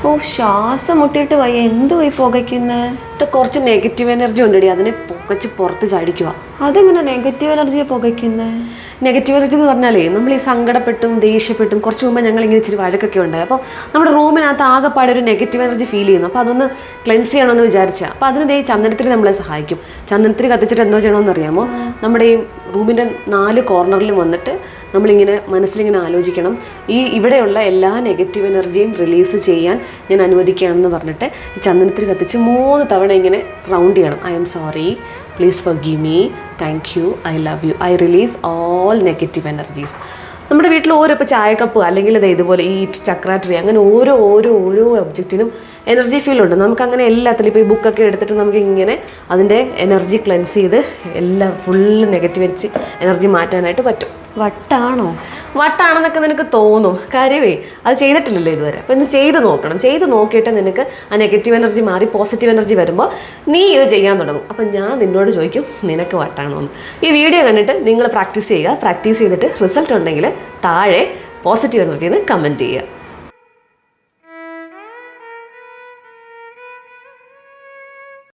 ഓ ശ്വാസം മുട്ടിയിട്ട് വയ്യ. എന്തുവായി പുകയ്ക്കുന്നത്? കുറച്ച് നെഗറ്റീവ് എനർജി ഉണ്ടടി, അതിനെ പൊക്കച്ച് പുറത്ത് ചാടിക്കുക. അതെങ്ങനെ നെഗറ്റീവ് എനർജിയെ പുകയ്ക്കുന്നത്? നെഗറ്റീവ് എനർജി എന്ന് പറഞ്ഞാലേ നമ്മൾ ഈ സങ്കടപ്പെട്ടും ദേഷ്യപ്പെട്ടും കുറച്ച് മുമ്പ് ഞങ്ങൾ ഇങ്ങനെ ഇച്ചിരി വഴക്കൊക്കെ ഉണ്ടായി. അപ്പോൾ നമ്മുടെ റൂമിനകത്ത് ആകെപ്പാടെ ഒരു നെഗറ്റീവ് എനർജി ഫീൽ ചെയ്യുന്നു. അപ്പോൾ അതൊന്ന് ക്ലെൻസ് ചെയ്യണമെന്ന് വിചാരിച്ചാൽ അപ്പോൾ അതിന് ദേ ചന്ദനത്തിരി നമ്മളെ സഹായിക്കും. ചന്ദനത്തിരി കത്തിച്ചിട്ട് എന്തോ ചെയ്യണമെന്ന് അറിയാമോ? നമ്മുടെ ഈ റൂമിൻ്റെ 4 കോർണറിലും വന്നിട്ട് നമ്മളിങ്ങനെ മനസ്സിലിങ്ങനെ ആലോചിക്കണം, ഈ ഇവിടെയുള്ള എല്ലാ നെഗറ്റീവ് എനർജിയും റിലീസ് ചെയ്യാൻ ഞാൻ അനുവദിക്കുകയാണെന്ന് പറഞ്ഞിട്ട് ഈ ചന്ദനത്തിരി കത്തിച്ച് 3 തവണ ഇങ്ങനെ റൗണ്ട് ചെയ്യണം. I am sorry, please forgive me, thank you, I love you, I release all negative energies. നമ്മുടെ വീട്ടിൽ ഓരോ ഇപ്പോൾ ചായക്കപ്പ് അല്ലെങ്കിൽ ഇതുപോലെ ഈ ചക്രാട്രി അങ്ങനെ ഓരോ ഒബ്ജക്റ്റിനും എനർജി ഫീൽഡുണ്ട്. നമുക്കങ്ങനെ എല്ലാത്തിലും ഇപ്പോൾ ഈ ബുക്കൊക്കെ എടുത്തിട്ട് നമുക്ക് ഇങ്ങനെ അതിൻ്റെ എനർജി ക്ലെൻസ് ചെയ്ത് എല്ലാം ഫുള്ള് നെഗറ്റീവ് എനർജി മാറ്റാനായിട്ട് പറ്റും. വട്ടാണെന്നൊക്കെ നിനക്ക് തോന്നും, കാര്യമേ അത് ചെയ്തിട്ടില്ലല്ലോ ഇതുവരെ. അപ്പോൾ ഇന്ന് ചെയ്ത് നോക്കണം. ചെയ്ത് നോക്കിയിട്ട് നിനക്ക് ആ നെഗറ്റീവ് എനർജി മാറി പോസിറ്റീവ് എനർജി വരുമ്പോൾ നീ ഇത് ചെയ്യാൻ തുടങ്ങും. അപ്പം ഞാൻ നിന്നോട് ചോദിക്കും നിനക്ക് വട്ടാണോ എന്ന്. ഈ വീഡിയോ കണ്ടിട്ട് നിങ്ങൾ പ്രാക്ടീസ് ചെയ്യുക. പ്രാക്ടീസ് ചെയ്തിട്ട് റിസൾട്ട് ഉണ്ടെങ്കിൽ താഴെ പോസിറ്റീവ് എനർജിന്ന് കമൻറ്റ് ചെയ്യുക.